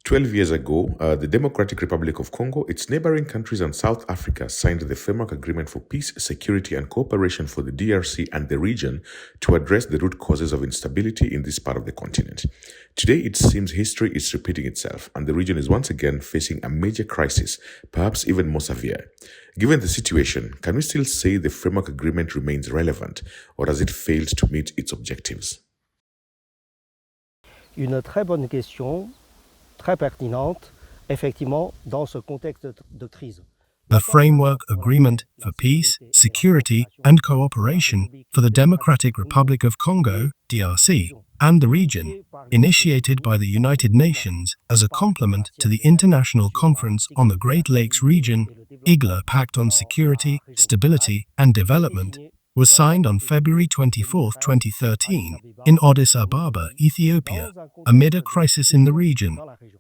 12 years ago, the Democratic Republic of Congo, its neighboring countries, and South Africa signed the Framework Agreement for Peace, Security, and Cooperation for the DRC and the region to address the root causes of instability in this part of the continent. Today, it seems history is repeating itself, and the region is once again facing a major crisis, perhaps even more severe. Given the situation, can we still say the Framework Agreement remains relevant, or has it failed to meet its objectives? Une très bonne question, très pertinente, effectivement, dans ce contexte de crise. The Framework Agreement for Peace, Security and Cooperation for the Democratic Republic of Congo, DRC, and the region, initiated by the United Nations as a complement to the International Conference on the Great Lakes Region, IGLA Pact on Security, Stability and Development, was signed on February 24, 2013, in Addis Ababa, Ethiopia, amid a crisis in the region.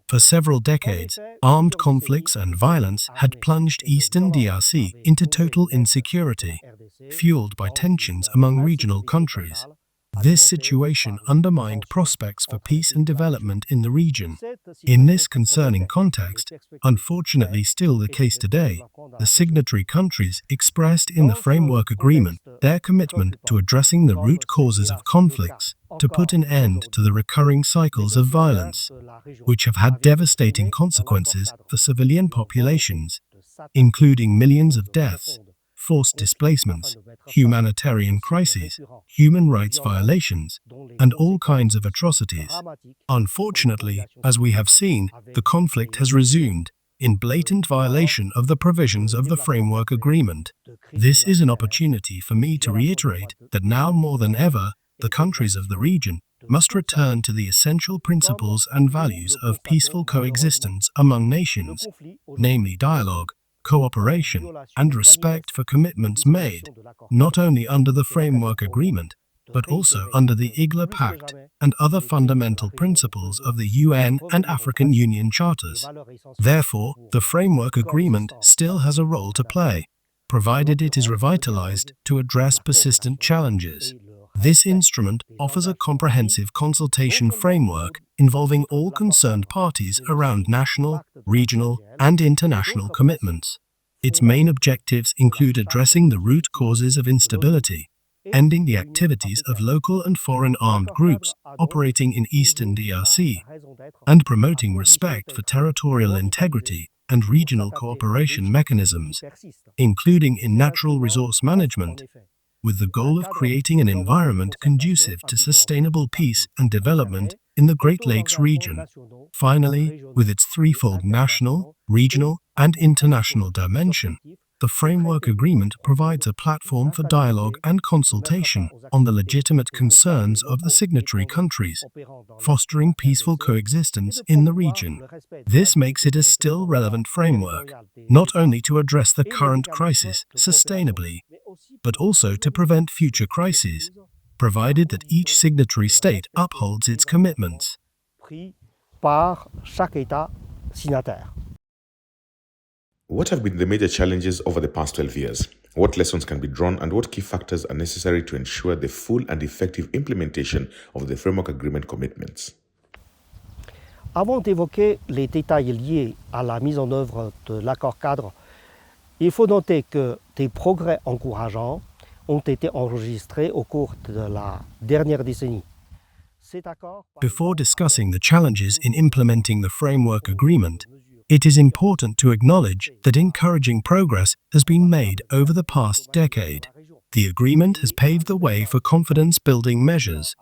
For several decades, armed conflicts and violence had plunged eastern DRC into total insecurity, fueled by tensions among regional countries. This situation undermined prospects for peace and development in the region. In this concerning context, unfortunately still the case today, the signatory countries expressed in the Framework Agreement their commitment to addressing the root causes of conflicts, to put an end to the recurring cycles of violence, which have had devastating consequences for civilian populations, including millions of deaths, forced displacements, humanitarian crises, human rights violations, and all kinds of atrocities. Unfortunately, as we have seen, the conflict has resumed, in blatant violation of the provisions of the Framework Agreement. This is an opportunity for me to reiterate that now more than ever, the countries of the region must return to the essential principles and values of peaceful coexistence among nations, namely dialogue, cooperation, and respect for commitments made, not only under the Framework Agreement, but also under the IGLA Pact and other fundamental principles of the UN and African Union charters. Therefore, the Framework Agreement still has a role to play, provided it is revitalized to address persistent challenges. This instrument offers a comprehensive consultation framework involving all concerned parties around national, regional, and international commitments. Its main objectives include addressing the root causes of instability, ending the activities of local and foreign armed groups operating in eastern DRC, and promoting respect for territorial integrity and regional cooperation mechanisms, including in natural resource management, with the goal of creating an environment conducive to sustainable peace and development in the Great Lakes region. Finally, with its threefold national, regional, and international dimension, the Framework Agreement provides a platform for dialogue and consultation on the legitimate concerns of the signatory countries, fostering peaceful coexistence in the region. This makes it a still relevant framework, not only to address the current crisis sustainably, but also to prevent future crises, provided that each signatory state upholds its commitments. Par chaque État signataire. What have been the major challenges over the past 12 years? What lessons can be drawn and what key factors are necessary to ensure the full and effective implementation of the Framework Agreement commitments? Avant d'évoquer les détails liés à la mise en œuvre de l'accord cadre, il faut noter que des progrès encourageants ont été enregistrés au cours de la dernière décennie. Before discussing the challenges in implementing the Framework Agreement, it is important to acknowledge that encouraging progress has been made over the past decade. The agreement has paved the way for confidence-building measures,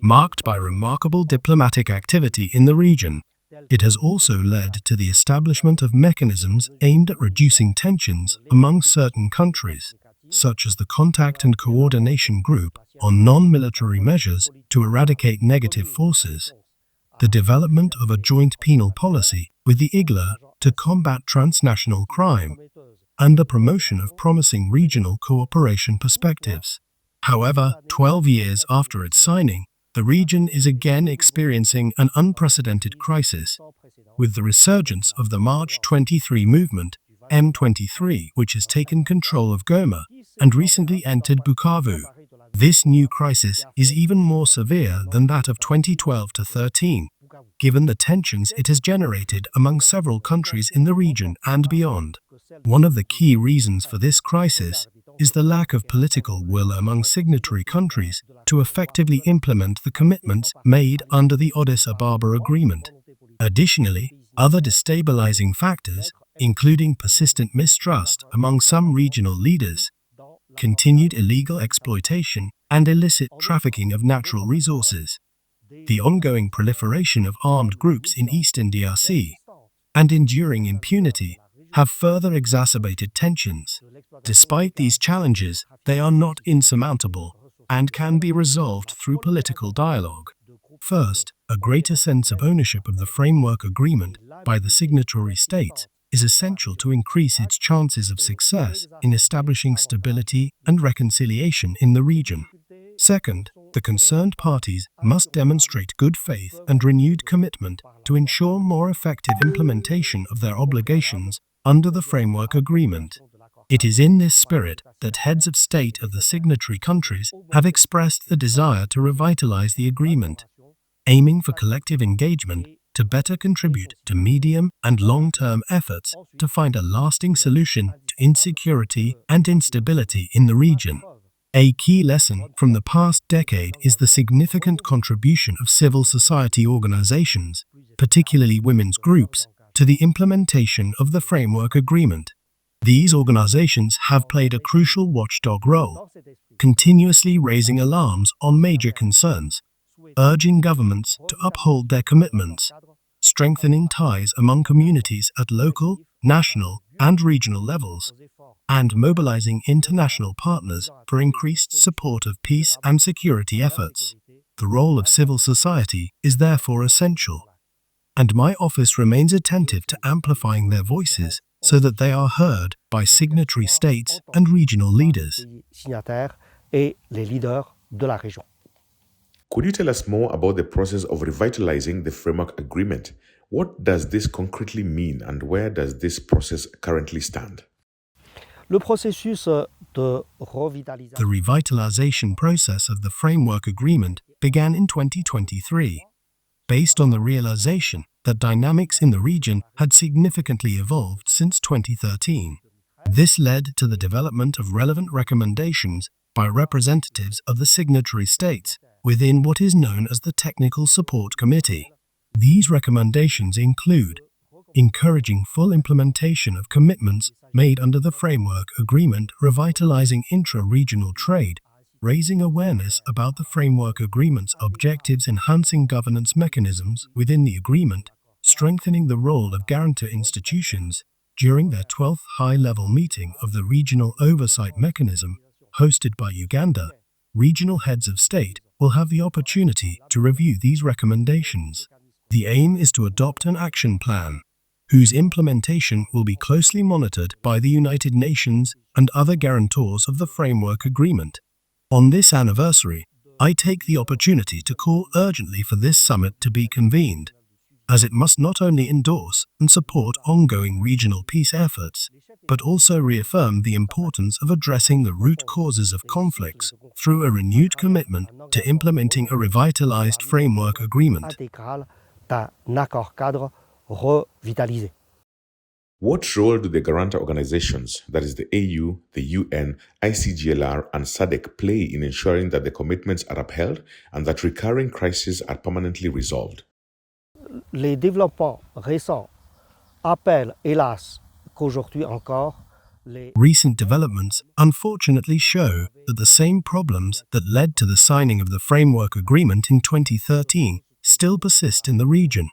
marked by remarkable diplomatic activity in the region. It has also led to the establishment of mechanisms aimed at reducing tensions among certain countries, such as the Contact and Coordination Group on non-military measures to eradicate negative forces, the development of a joint penal policy with the IGLA to combat transnational crime, and the promotion of promising regional cooperation perspectives. However, 12 years after its signing, the region is again experiencing an unprecedented crisis, with the resurgence of the March 23 movement, M23, which has taken control of Goma and recently entered Bukavu. This new crisis is even more severe than that of 2012 to 13, given the tensions it has generated among several countries in the region and beyond. One of the key reasons for this crisis is the lack of political will among signatory countries to effectively implement the commitments made under the Addis Ababa Agreement. Additionally, other destabilizing factors, including persistent mistrust among some regional leaders, continued illegal exploitation and illicit trafficking of natural resources, the ongoing proliferation of armed groups in eastern DRC, and enduring impunity have further exacerbated tensions. Despite these challenges, they are not insurmountable and can be resolved through political dialogue. First, a greater sense of ownership of the framework agreement by the signatory states is essential to increase its chances of success in establishing stability and reconciliation in the region. Second, the concerned parties must demonstrate good faith and renewed commitment to ensure more effective implementation of their obligations under the framework agreement. It is in this spirit that heads of state of the signatory countries have expressed the desire to revitalize the agreement, aiming for collective engagement to better contribute to medium and long-term efforts to find a lasting solution to insecurity and instability in the region. A key lesson from the past decade is the significant contribution of civil society organizations, particularly women's groups, to the implementation of the framework agreement. These organizations have played a crucial watchdog role, continuously raising alarms on major concerns, urging governments to uphold their commitments, strengthening ties among communities at local, national, and regional levels, and mobilizing international partners for increased support of peace and security efforts. The role of civil society is therefore essential, and my office remains attentive to amplifying their voices so that they are heard by signatory states and regional leaders. Could you tell us more about the process of revitalizing the framework agreement? What does this concretely mean and where does this process currently stand? Le processus de revitalisation. The revitalization process of the framework agreement began in 2023, based on the realization that dynamics in the region had significantly evolved since 2013. This led to the development of relevant recommendations by representatives of the signatory states within what is known as the Technical Support Committee. These recommendations include encouraging full implementation of commitments made under the framework agreement, revitalizing intra-regional trade, raising awareness about the framework agreement's objectives, enhancing governance mechanisms within the agreement, strengthening the role of guarantor institutions. During their 12th high-level meeting of the Regional Oversight Mechanism, hosted by Uganda, regional heads of state will have the opportunity to review these recommendations. The aim is to adopt an action plan, whose implementation will be closely monitored by the United Nations and other guarantors of the framework agreement. On this anniversary, I take the opportunity to call urgently for this summit to be convened, as it must not only endorse and support ongoing regional peace efforts, but also reaffirm the importance of addressing the root causes of conflicts through a renewed commitment to implementing a revitalized framework agreement. What role do the guarantor organizations, that is the AU, the UN, ICGLR, and SADC, play in ensuring that the commitments are upheld and that recurring crises are permanently resolved? Les développements récents appellent, hélas, qu'aujourd'hui encore, Recent developments unfortunately show that the same problems that led to the signing of the framework agreement in 2013 still persist in the region.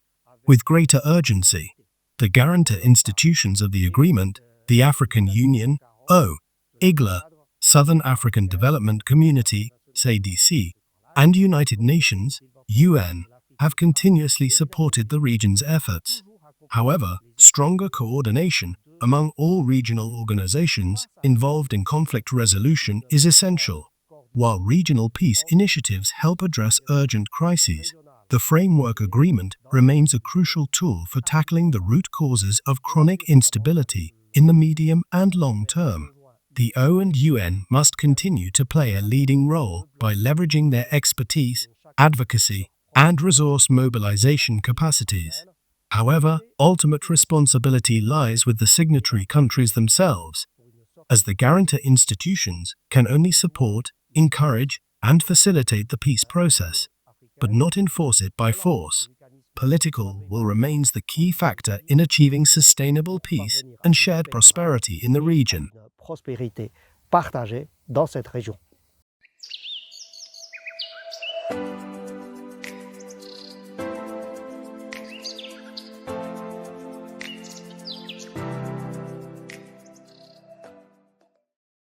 With greater urgency, the guarantor institutions of the agreement, the African Union, IGLA, Southern African Development Community, SADC, and United Nations, UN, have continuously supported the region's efforts. However, stronger coordination among all regional organizations involved in conflict resolution is essential. While regional peace initiatives help address urgent crises, the framework agreement remains a crucial tool for tackling the root causes of chronic instability in the medium and long term. The O and UN must continue to play a leading role by leveraging their expertise, advocacy, and resource mobilization capacities. However, ultimate responsibility lies with the signatory countries themselves, as the guarantor institutions can only support, encourage, and facilitate the peace process, but not enforce it by force. Political will remain the key factor in achieving sustainable peace and shared prosperity in the region. Prospérité partagée dans cette région.